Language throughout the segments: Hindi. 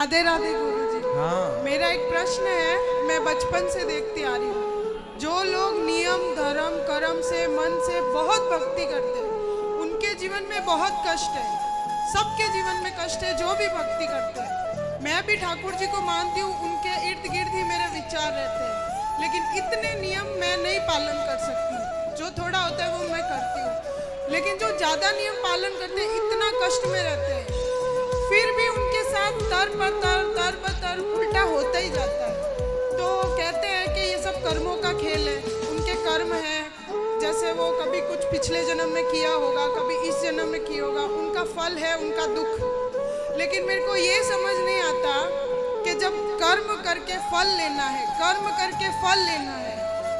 राधे राधे गुरुजी। हाँ। मेरा एक प्रश्न है, मैं बचपन से देखती आ रही हूँ, जो लोग नियम धर्म कर्म से मन से बहुत भक्ति करते हैं उनके जीवन में बहुत कष्ट है। सबके जीवन में कष्ट है जो भी भक्ति करते हैं। मैं भी ठाकुर जी को मानती हूँ, उनके इर्द गिर्द ही मेरे विचार रहते हैं, लेकिन इतने नियम मैं नहीं पालन कर सकती। जो थोड़ा होता है वो मैं करती हूँ, लेकिन जो ज़्यादा नियम पालन करते हैं इतना कष्ट में रहते हैं, फिर भी उनके साथ तर पर तर उल्टा होता ही जाता है। तो कहते हैं कि ये सब कर्मों का खेल है, उनके कर्म हैं, जैसे वो कभी कुछ पिछले जन्म में किया होगा, कभी इस जन्म में किया होगा, उनका फल है उनका दुख। लेकिन मेरे को ये समझ नहीं आता कि जब कर्म करके फल लेना है, कर्म करके फल लेना है,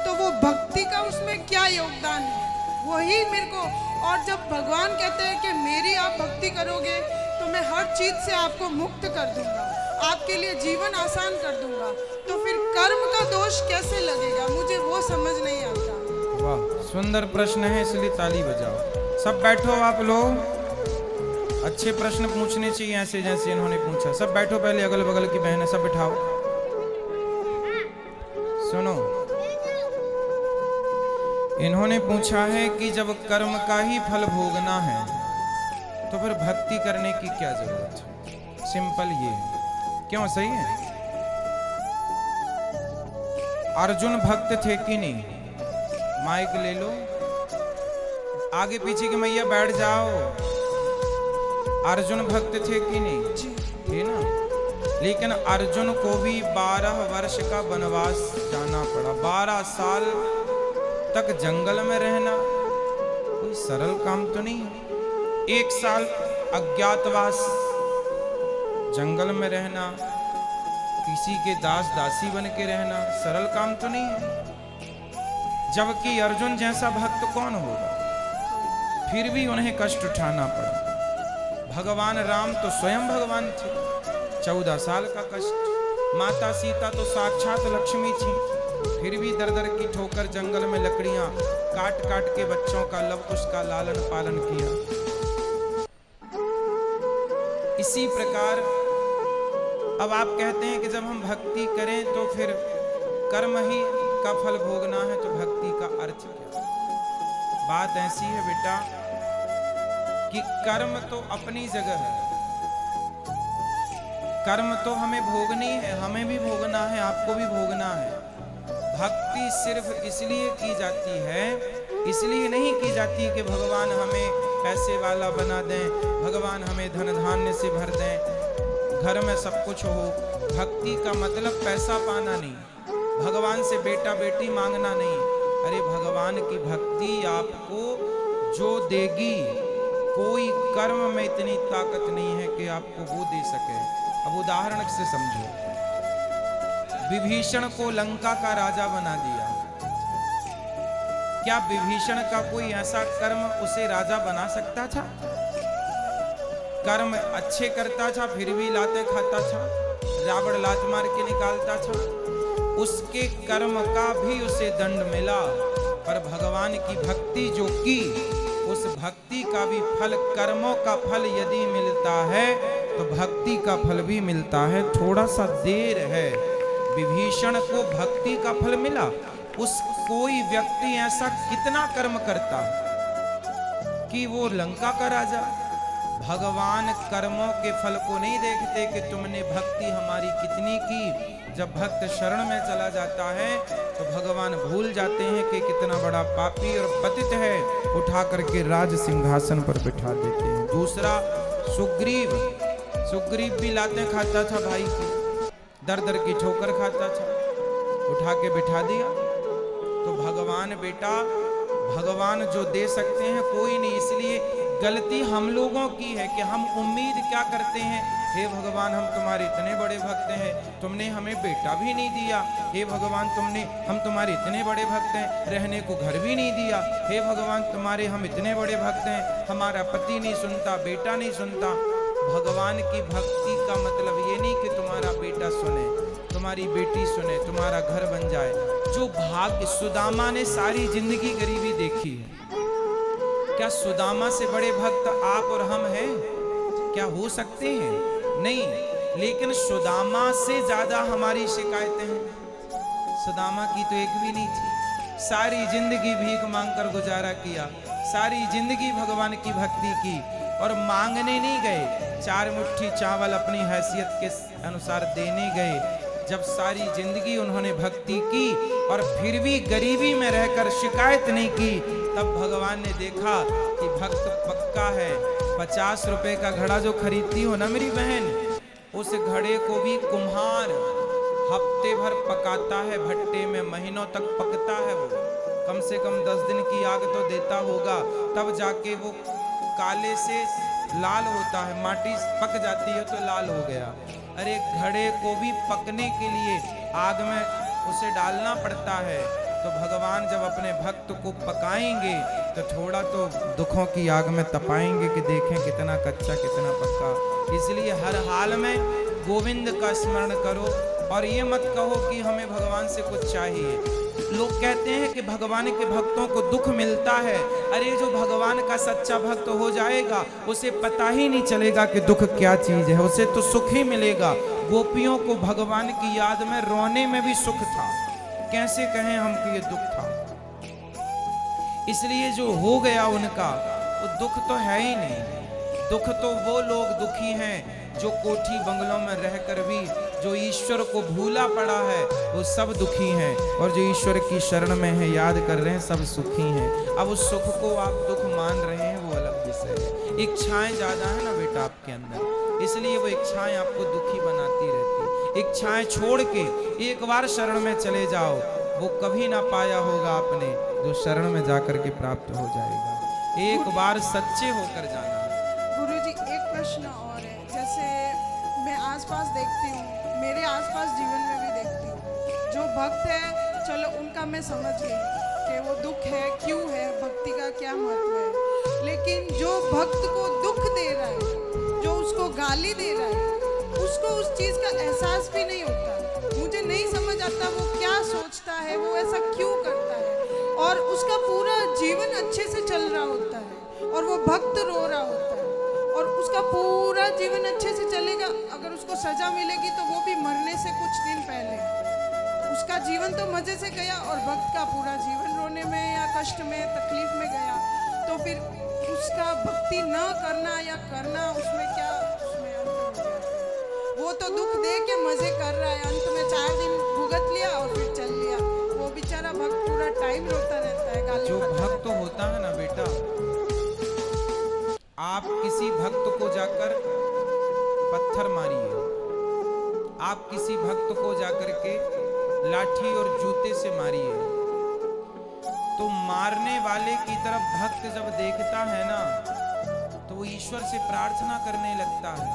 तो वो भक्ति का उसमें क्या योगदान है, वही मेरे को। और जब भगवान कहते हैं कि मेरी आप भक्ति करोगे तो मैं हर चीज से आपको मुक्त कर दूंगा, आपके लिए जीवन आसान कर दूंगा, तो फिर कर्म का दोष कैसे लगेगा, मुझे वो समझ नहीं आता। वाह, सुंदर प्रश्न है, इसलिए ताली बजाओ। सब बैठो आप लोग। अच्छे प्रश्न पूछने चाहिए ऐसे जैसे इन्होंने पूछा। सब बैठो, पहले अगल बगल की बहनें सब बिठाओ। सुनो, इन्होंने पूछा है कि जब कर्म का ही फल भोगना है तो फिर भक्ति करने की क्या जरूरत है। सिंपल ये है। क्यों? सही है। अर्जुन भक्त थे कि नहीं? माइक ले लो, आगे पीछे की मैया बैठ जाओ। अर्जुन भक्त थे कि नहीं? थे ना। लेकिन अर्जुन को भी 12 वर्ष का वनवास जाना पड़ा। 12 साल तक जंगल में रहना कोई सरल काम तो नहीं है। 1 साल अज्ञातवास, जंगल में रहना, किसी के दास दासी बन के रहना सरल काम तो नहीं है। जबकि अर्जुन जैसा भक्त कौन होगा? फिर भी उन्हें कष्ट उठाना पड़ा। भगवान राम तो स्वयं भगवान थे, 14 साल का कष्ट। माता सीता तो साक्षात लक्ष्मी थी, फिर भी दर दर की ठोकर जंगल में लकड़ियां काट काट के बच्चों का लव कुश का लालन पालन किया। इसी प्रकार अब आप कहते हैं कि जब हम भक्ति करें तो फिर कर्म ही का फल भोगना है, तो भक्ति का अर्थ क्या? बात ऐसी है बेटा कि कर्म तो अपनी जगह है, कर्म तो हमें भोगनी है, हमें भी भोगना है, आपको भी भोगना है। भक्ति सिर्फ इसलिए की जाती है, इसलिए नहीं की जाती कि भगवान हमें पैसे वाला बना दें, भगवान हमें धन धान्य से भर दें, घर में सब कुछ हो। भक्ति का मतलब पैसा पाना नहीं, भगवान से बेटा बेटी मांगना नहीं। अरे भगवान की भक्ति आपको जो देगी, कोई कर्म में इतनी ताकत नहीं है कि आपको वो दे सके। अब उदाहरण से समझो, विभीषण को लंका का राजा बना दिया, क्या विभीषण का कोई ऐसा कर्म उसे राजा बना सकता था? कर्म अच्छे करता था फिर भी लाते खाता था, रावण लात मार के निकालता था, उसके कर्म का भी उसे दंड मिला। पर भगवान की भक्ति जो की, उस भक्ति का भी फल, कर्मों का फल यदि मिलता है तो भक्ति का फल भी मिलता है। थोड़ा सा देर है। विभीषण को भक्ति का फल मिला। उस कोई व्यक्ति ऐसा कितना कर्म करता कि वो लंका का राजा। भगवान कर्मों के फल को नहीं देखते कि तुमने भक्ति हमारी कितनी की। जब भक्त शरण में चला जाता है तो भगवान भूल जाते हैं कि कितना बड़ा पापी और पतित है, उठा करके राज सिंहासन पर बिठा देते हैं। दूसरा, सुग्रीव भी लाते खाता था भाई की, दर दर की ठोकर खाता था, उठा के बिठा दिया। तो भगवान बेटा, भगवान जो दे सकते हैं कोई नहीं। इसलिए गलती हम लोगों की है कि हम उम्मीद क्या करते हैं, हे भगवान हम तुम्हारे इतने बड़े भक्त हैं, तुमने हमें बेटा भी नहीं दिया। हे भगवान हम तुम्हारे इतने बड़े भक्त हैं, रहने को घर भी नहीं दिया। हे भगवान तुम्हारे हम इतने बड़े भक्त हैं, हमारा पति नहीं सुनता, बेटा नहीं सुनता। भगवान की भक्ति का मतलब ये नहीं कि तुम्हारा बेटा सुने, तुम्हारी बेटी सुने, तुम्हारा घर बन जाए। जो भाग्य, सुदामा ने सारी जिंदगी गरीबी देखी है, क्या सुदामा से बड़े भक्त आप और हम हैं? क्या हो सकते हैं? नहीं। लेकिन सुदामा से ज्यादा हमारी शिकायतें हैं। सुदामा की तो एक भी नहीं थी, सारी जिंदगी भीख मांगकर गुजारा किया, सारी जिंदगी भगवान की भक्ति की और मांगने नहीं गए, 4 मुट्ठी चावल अपनी हैसियत के अनुसार देने गए। जब सारी जिंदगी उन्होंने भक्ति की और फिर भी गरीबी में रहकर शिकायत नहीं की, तब भगवान ने देखा कि भक्त पक्का है। 50 रुपए का घड़ा जो खरीदती हो ना मेरी बहन, उस घड़े को भी कुम्हार हफ्ते भर पकाता है, भट्टे में महीनों तक पकता है। वो कम से कम 10 दिन की आग तो देता होगा, तब जाके वो काले से लाल होता है, माटी पक जाती है तो लाल हो गया। अरे घड़े को भी पकने के लिए आग में उसे डालना पड़ता है। तो भगवान जब अपने भक्त को पकाएंगे तो थोड़ा तो दुखों की आग में तपाएंगे कि देखें कितना कच्चा कितना पक्का। इसलिए हर हाल में गोविंद का स्मरण करो और ये मत कहो कि हमें भगवान से कुछ चाहिए। लोग कहते हैं कि भगवान के भक्तों को दुख मिलता है। अरे जो भगवान का सच्चा भक्त हो जाएगा उसे पता ही नहीं चलेगा कि दुख क्या चीज है, उसे तो सुख ही मिलेगा। गोपियों को भगवान की याद में रोने में भी सुख था, कैसे कहें हम कि ये दुख था। इसलिए जो हो गया उनका वो दुख तो है ही नहीं। दुख तो वो लोग दुखी हैं जो कोठी बंगलों में रहकर भी जो ईश्वर को भूला पड़ा है वो सब दुखी हैं, और जो ईश्वर की शरण में है याद कर रहे हैं सब सुखी हैं। अब उस सुख को आप दुख मान रहे हैं वो अलग विषय है। इच्छाएं ज्यादा है ना बेटा आपके अंदर, इसलिए वो इच्छाएं आपको दुखी बनाती रहती। इच्छाएं छोड़ के एक बार शरण में चले जाओ, वो कभी ना पाया होगा आपने जो शरण में जाकर के प्राप्त हो जाएगा। एक बार सच्चे होकर जाना। गुरुजी एक प्रश्न और है, जैसे मैं आसपास देखती हूँ, मेरे आसपास जीवन में भी देखती हूँ, जो भक्त है चलो उनका मैं समझ गई कि वो दुख है क्यों है, भक्ति का क्या महत्व है, लेकिन जो भक्त को दुख दे रहा है, जो उसको गाली दे रहा है, उसको उस चीज़ का एहसास भी नहीं होता। मुझे नहीं समझ आता वो क्या सोचता है, वो ऐसा क्यों करता है, और उसका पूरा जीवन अच्छे से चल रहा होता है और वो भक्त रो रहा होता है, और उसका पूरा जीवन अच्छे से चलेगा। अगर उसको सजा मिलेगी तो वो भी मरने से कुछ दिन पहले, उसका जीवन तो मजे से गया और भक्त का पूरा जीवन रोने में या कष्ट में तकलीफ में गया। तो फिर उसका भक्ति न करना या करना उसमें क्या उसमें अंतर हो गया। वो तो दुख दे के मजे कर रहा है, अंत में 4 दिन भुगत लिया और फिर चल लिया। वो बेचारा भक्त पूरा टाइम रोता रहता है, गाली जो खाता भक्त होता है ना बेटा, आप किसी भक्त को जाकर पत्थर मारिए, आप किसी भक्त को जाकर के लाठी और जूते से मारिए, तो मारने वाले की तरफ भक्त जब देखता है ना तो वो ईश्वर से प्रार्थना करने लगता है